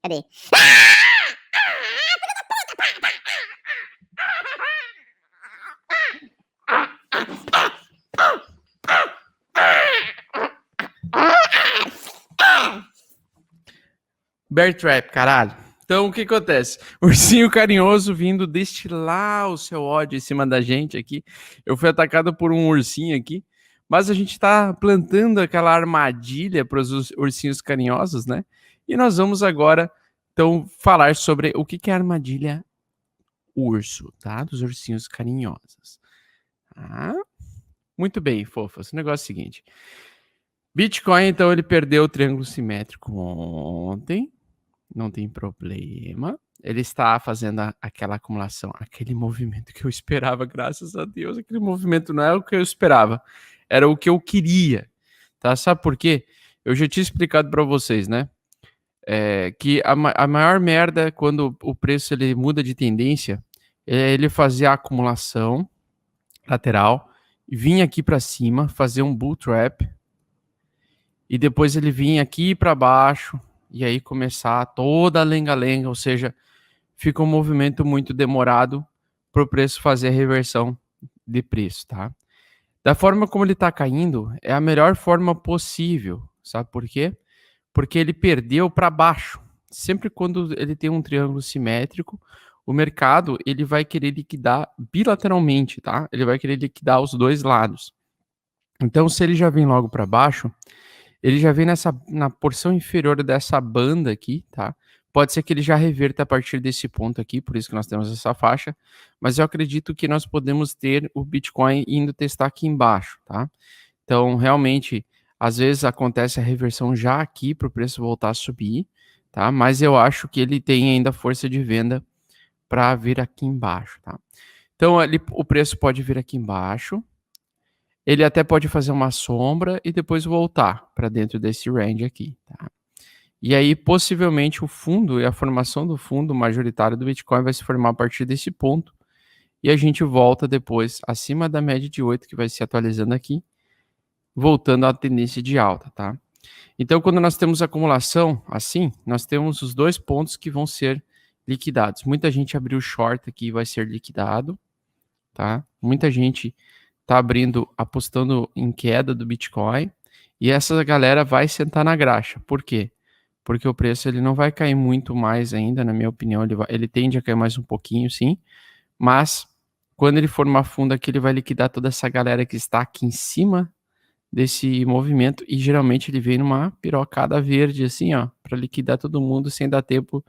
Cadê? Bear Trap, caralho. Então, o que acontece? Ursinho carinhoso vindo destilar o seu ódio em cima da gente aqui. Eu fui atacado por um ursinho aqui, mas a gente tá plantando aquela armadilha para os ursinhos carinhosos, né? E nós vamos agora, então, falar sobre o que é a armadilha urso, tá? Dos ursinhos carinhosos. Tá? Muito bem, fofas. O negócio é o seguinte. Bitcoin, então, ele perdeu o triângulo simétrico ontem. Não tem problema. Ele está fazendo aquela acumulação, aquele movimento que eu esperava, graças a Deus. Aquele movimento não é o que eu esperava, era o que eu queria. Tá? Sabe por quê? Eu já tinha explicado para vocês, né? Que a maior merda quando o preço ele muda de tendência é ele fazer a acumulação lateral, vir aqui para cima, fazer um bull trap e depois ele vir aqui para baixo e aí começar toda a lenga-lenga, ou seja, fica um movimento muito demorado para o preço fazer a reversão de preço, tá? Da forma como ele está caindo, é a melhor forma possível, sabe por quê? Porque ele perdeu para baixo. Sempre quando ele tem um triângulo simétrico, o mercado ele vai querer liquidar bilateralmente, tá? Ele vai querer liquidar os dois lados. Então, se ele já vem logo para baixo, ele já vem na porção inferior dessa banda aqui, tá? Pode ser que ele já reverta a partir desse ponto aqui, por isso que nós temos essa faixa, mas eu acredito que nós podemos ter o Bitcoin indo testar aqui embaixo, tá? Então, realmente, às vezes acontece a reversão já aqui para o preço voltar a subir, tá? Mas eu acho que ele tem ainda força de venda para vir aqui embaixo, tá? Então, o preço pode vir aqui embaixo, ele até pode fazer uma sombra e depois voltar para dentro desse range aqui, tá? E aí, possivelmente, o fundo e a formação do fundo majoritário do Bitcoin vai se formar a partir desse ponto. E a gente volta depois acima da média de 8, que vai se atualizando aqui, voltando à tendência de alta, tá? Então, quando nós temos acumulação assim, nós temos os dois pontos que vão ser liquidados. Muita gente abriu short aqui e vai ser liquidado, tá? Muita gente tá abrindo, apostando em queda do Bitcoin, e essa galera vai sentar na graxa. Por quê? Porque o preço ele não vai cair muito mais ainda, na minha opinião, ele tende a cair mais um pouquinho, sim, mas quando ele for uma funda aqui, ele vai liquidar toda essa galera que está aqui em cima desse movimento, e geralmente ele vem numa pirocada verde, assim, ó, para liquidar todo mundo sem dar tempo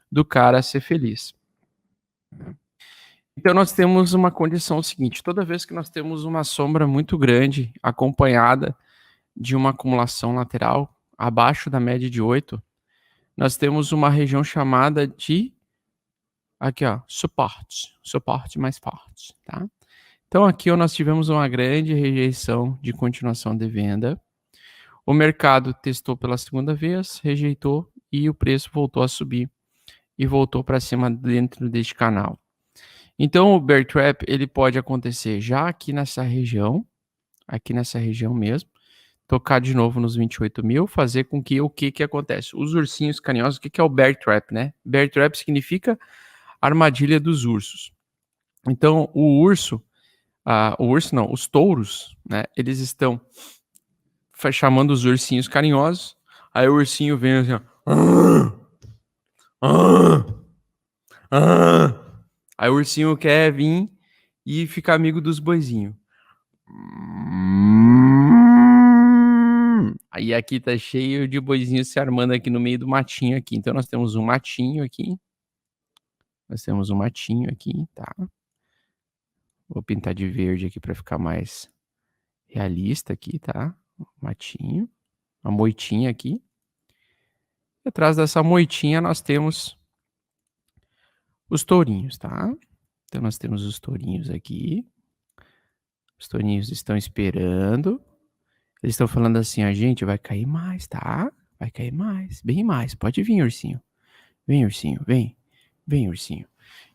do cara ser feliz. Então nós temos uma condição seguinte, toda vez que nós temos uma sombra muito grande, acompanhada de uma acumulação lateral, abaixo da média de 8, nós temos uma região chamada de, aqui ó, suporte mais forte, tá? Então aqui ó, nós tivemos uma grande rejeição de continuação de venda, o mercado testou pela segunda vez, rejeitou e o preço voltou a subir e voltou para cima dentro deste canal. Então o bear trap ele pode acontecer já aqui nessa região mesmo, tocar de novo nos 28 mil, fazer com que o que acontece? Os ursinhos carinhosos, o que é o bear trap, né? Bear trap significa armadilha dos ursos. Então os touros, né? Eles estão chamando os ursinhos carinhosos, aí o ursinho vem assim, ó, aí o ursinho quer vir e ficar amigo dos boizinhos. Aí aqui tá cheio de boizinhos se armando aqui no meio do matinho aqui. Então nós temos um matinho aqui. Tá? Vou pintar de verde aqui para ficar mais realista aqui, tá? Matinho. Uma moitinha aqui. E atrás dessa moitinha nós temos os tourinhos, tá? Então nós temos os tourinhos aqui. Os tourinhos estão esperando. Eles estão falando assim, a gente vai cair mais, tá? Vai cair mais, bem mais. Pode vir, ursinho. Vem, ursinho, vem. Vem, ursinho.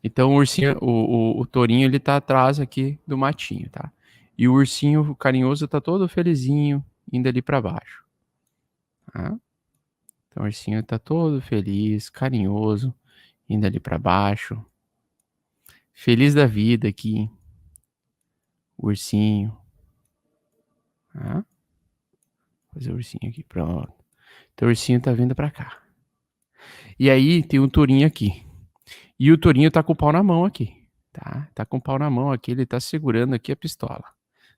Então o ursinho, o tourinho, ele tá atrás aqui do matinho, tá? E o ursinho carinhoso tá todo felizinho, indo ali para baixo. Tá? Então o ursinho tá todo feliz, carinhoso, indo ali para baixo. Feliz da vida aqui. O ursinho. Ah, fazer o ursinho aqui, pronto. Então o ursinho tá vindo para cá. E aí tem um tourinho aqui. E o tourinho tá com o pau na mão aqui, tá? Tá com o pau na mão aqui, ele tá segurando aqui a pistola.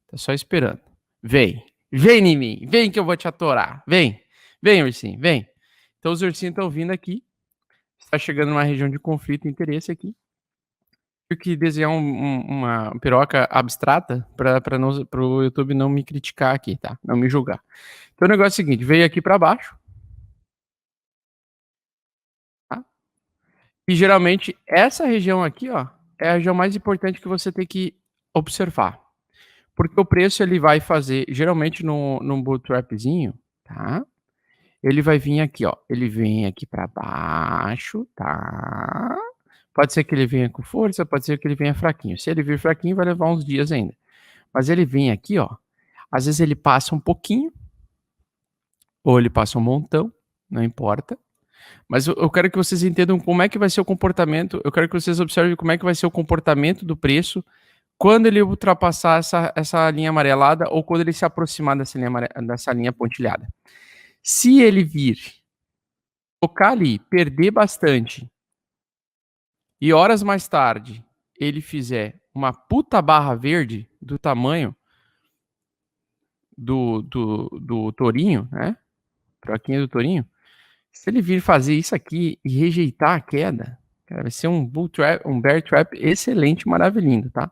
Tá só esperando. Vem, vem em mim, vem que eu vou te atorar. Vem, vem ursinho, vem. Então os ursinhos estão vindo aqui. Está chegando numa região de conflito e interesse aqui. Tive que desenhar uma piroca abstrata para o YouTube não me criticar aqui, tá? Não me julgar. Então o negócio é o seguinte, veio aqui para baixo, tá? E geralmente essa região aqui, ó, é a região mais importante que você tem que observar. Porque o preço ele vai fazer, geralmente num bootstrapzinho, tá? Ele vai vir aqui, ó. Ele vem aqui para baixo, tá? Pode ser que ele venha com força, pode ser que ele venha fraquinho. Se ele vir fraquinho, vai levar uns dias ainda. Mas ele vem aqui, ó. Às vezes ele passa um pouquinho, ou ele passa um montão, não importa. Mas eu quero que vocês entendam como é que vai ser o comportamento. Eu quero que vocês observem como é que vai ser o comportamento do preço quando ele ultrapassar essa linha amarelada ou quando ele se aproximar dessa linha pontilhada. Se ele vir tocar ali, perder bastante, e horas mais tarde ele fizer uma puta barra verde do tamanho do tourinho, né? Piroquinha do tourinho. Se ele vir fazer isso aqui e rejeitar a queda, cara, vai ser um bear trap excelente, maravilhoso, tá?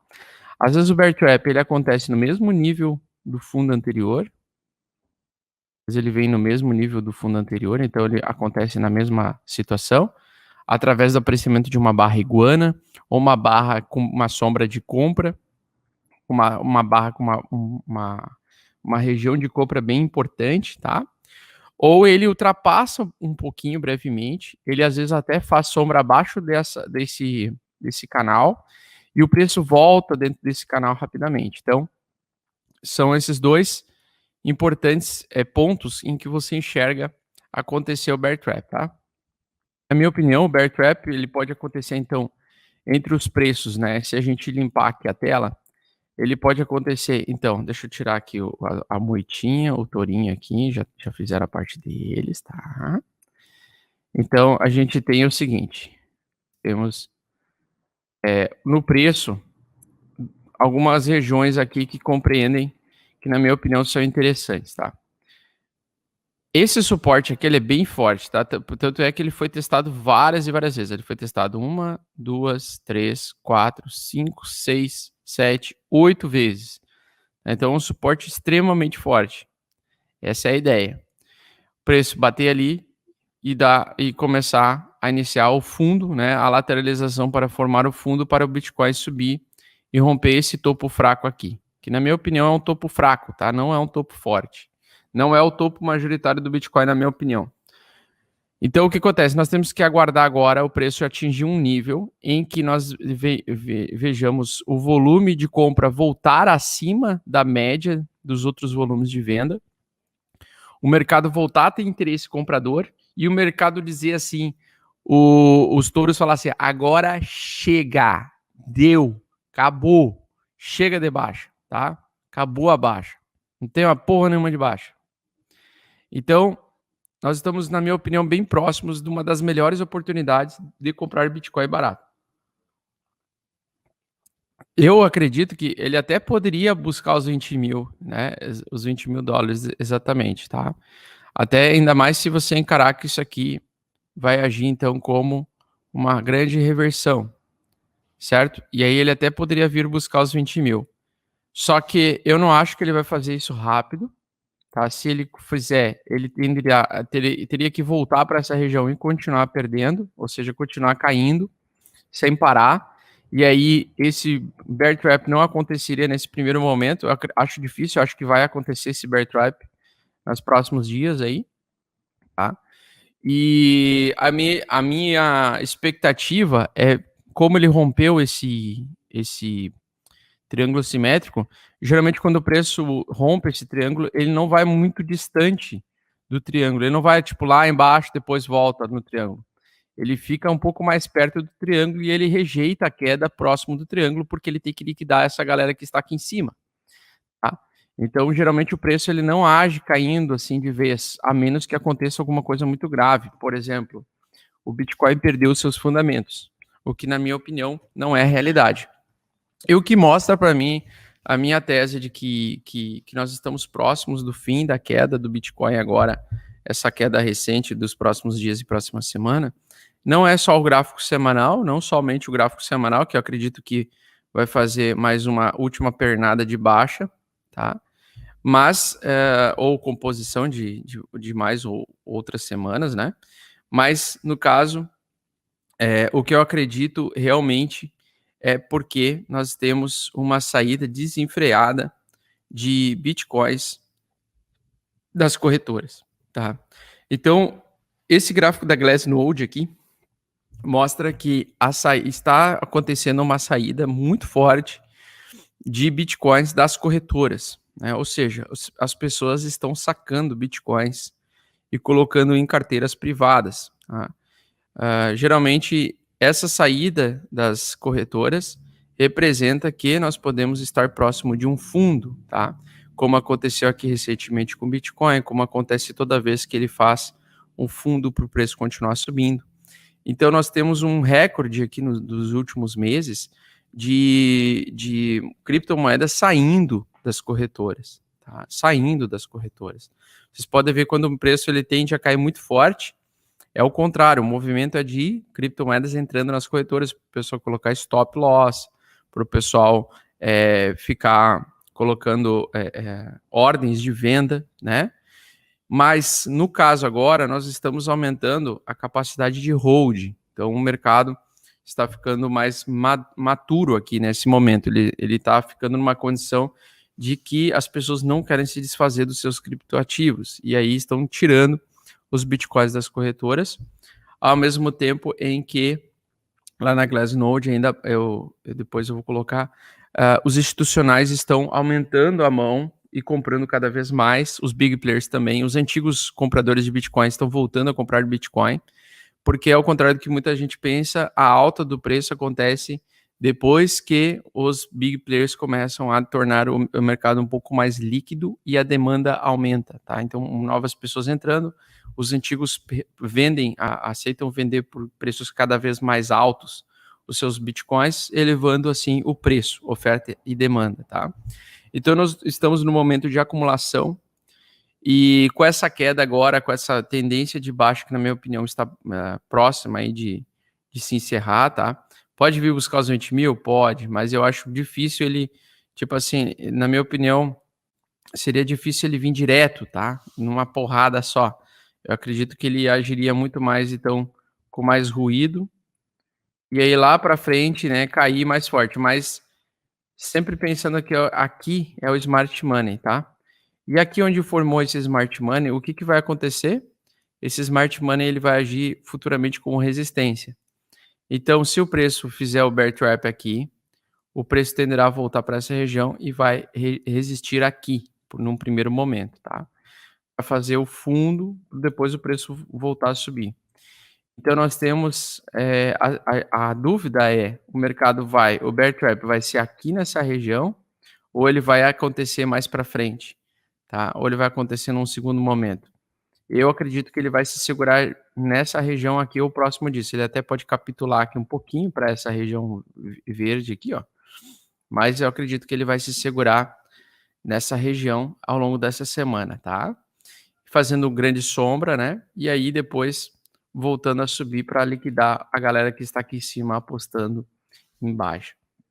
Às vezes o bear trap ele acontece no mesmo nível do fundo anterior. Às vezes ele vem no mesmo nível do fundo anterior, então ele acontece na mesma situação, através do aparecimento de uma barra iguana, ou uma barra com uma sombra de compra, uma barra com uma região de compra bem importante, tá? Ou ele ultrapassa um pouquinho brevemente, ele às vezes até faz sombra abaixo desse canal, e o preço volta dentro desse canal rapidamente. Então, são esses dois importantes pontos em que você enxerga acontecer o bear trap, tá? Na minha opinião, o bear trap ele pode acontecer, então, entre os preços, né? Se a gente limpar aqui a tela, ele pode acontecer. Então, deixa eu tirar aqui a moitinha, o tourinho aqui, já fizeram a parte deles, tá? Então, a gente tem o seguinte, temos no preço, algumas regiões aqui que compreendem, que na minha opinião são interessantes, tá? Esse suporte aqui, ele é bem forte, tá? Tanto é que ele foi testado várias e várias vezes. Ele foi testado 1, 2, 3, 4, 5, 6, 7, 8 vezes. Então, é um suporte extremamente forte. Essa é a ideia. O preço bater ali e começar a iniciar o fundo, né? A lateralização para formar o fundo para o Bitcoin subir e romper esse topo fraco aqui. Que, na minha opinião, é um topo fraco, tá? Não é um topo forte. Não é o topo majoritário do Bitcoin, na minha opinião. Então, o que acontece? Nós temos que aguardar agora o preço atingir um nível em que nós vejamos o volume de compra voltar acima da média dos outros volumes de venda, o mercado voltar a ter interesse comprador e o mercado dizer assim, os touros falar assim, agora chega, deu, acabou, chega de baixa, tá? Acabou a baixa. Não tem uma porra nenhuma de baixa. Então, nós estamos, na minha opinião, bem próximos de uma das melhores oportunidades de comprar Bitcoin barato. Eu acredito que ele até poderia buscar os 20 mil, né? Os 20 mil dólares exatamente, tá? Até ainda mais se você encarar que isso aqui vai agir, então, como uma grande reversão, certo? E aí ele até poderia vir buscar os 20 mil. Só que eu não acho que ele vai fazer isso rápido, tá? Se ele fizer, ele teria que voltar para essa região e continuar perdendo, ou seja, continuar caindo sem parar. E aí esse bear trap não aconteceria nesse primeiro momento. Eu acho difícil, acho que vai acontecer esse bear trap nos próximos dias aí, tá? E a minha expectativa é como ele rompeu esse triângulo simétrico. Geralmente, quando o preço rompe esse triângulo, ele não vai muito distante do triângulo. Ele não vai, tipo, lá embaixo, depois volta no triângulo. Ele fica um pouco mais perto do triângulo e ele rejeita a queda próximo do triângulo, porque ele tem que liquidar essa galera que está aqui em cima, tá? Então, geralmente, o preço ele não age caindo assim de vez, a menos que aconteça alguma coisa muito grave. Por exemplo, o Bitcoin perdeu seus fundamentos, o que, na minha opinião, não é realidade. E o que mostra para mim a minha tese de que nós estamos próximos do fim da queda do Bitcoin agora, essa queda recente dos próximos dias e próxima semana, não é só o gráfico semanal, não somente o gráfico semanal, que eu acredito que vai fazer mais uma última pernada de baixa, tá? Mas, ou composição de mais ou outras semanas, né? Mas, no caso, o que eu acredito realmente é porque nós temos uma saída desenfreada de bitcoins das corretoras, tá? Então, esse gráfico da Glassnode aqui mostra que está acontecendo uma saída muito forte de bitcoins das corretoras, né? Ou seja, as pessoas estão sacando bitcoins e colocando em carteiras privadas, tá? Geralmente, essa saída das corretoras representa que nós podemos estar próximo de um fundo, tá? Como aconteceu aqui recentemente com o Bitcoin, como acontece toda vez que ele faz um fundo para o preço continuar subindo. Então, nós temos um recorde aqui dos últimos meses de criptomoedas saindo das corretoras, tá? Saindo das corretoras. Vocês podem ver quando o preço ele tende a cair muito forte, é o contrário, o movimento é de criptomoedas entrando nas corretoras, para o pessoal colocar stop loss, para o pessoal ficar colocando ordens de venda, né? Mas no caso agora, nós estamos aumentando a capacidade de hold. Então o mercado está ficando mais maturo aqui nesse momento. Ele está ficando numa condição de que as pessoas não querem se desfazer dos seus criptoativos. E aí estão tirando os bitcoins das corretoras, ao mesmo tempo em que lá na Glassnode ainda depois eu vou colocar os institucionais estão aumentando a mão e comprando cada vez mais, os big players também, os antigos compradores de Bitcoin estão voltando a comprar Bitcoin, porque ao contrário do que muita gente pensa, a alta do preço acontece depois que os big players começam a tornar o mercado um pouco mais líquido e a demanda aumenta, tá? Então, novas pessoas entrando, os antigos aceitam vender por preços cada vez mais altos os seus bitcoins, elevando assim o preço, oferta e demanda, tá? Então, nós estamos no momento de acumulação e com essa queda agora, com essa tendência de baixo, que na minha opinião está próxima aí de se encerrar, tá? Pode vir buscar os 20 mil? Pode, mas eu acho difícil ele, tipo assim, na minha opinião, seria difícil ele vir direto, tá? Numa porrada só. Eu acredito que ele agiria muito mais, então, com mais ruído, e aí lá para frente, né, cair mais forte, mas sempre pensando que aqui é o smart money, tá? E aqui onde formou esse smart money, o que vai acontecer? Esse smart money ele vai agir futuramente como resistência. Então, se o preço fizer o bear trap aqui, o preço tenderá a voltar para essa região e vai resistir aqui, num primeiro momento, tá? Para fazer o fundo, depois o preço voltar a subir. Então, nós temos, a dúvida é, o bear trap vai ser aqui nessa região, ou ele vai acontecer mais para frente, tá? Ou ele vai acontecer num segundo momento. Eu acredito que ele vai se segurar nessa região aqui ou próximo disso. Ele até pode capitular aqui um pouquinho para essa região verde aqui, ó. Mas eu acredito que ele vai se segurar nessa região ao longo dessa semana, tá? Fazendo grande sombra, né? E aí depois voltando a subir para liquidar a galera que está aqui em cima apostando em baixa.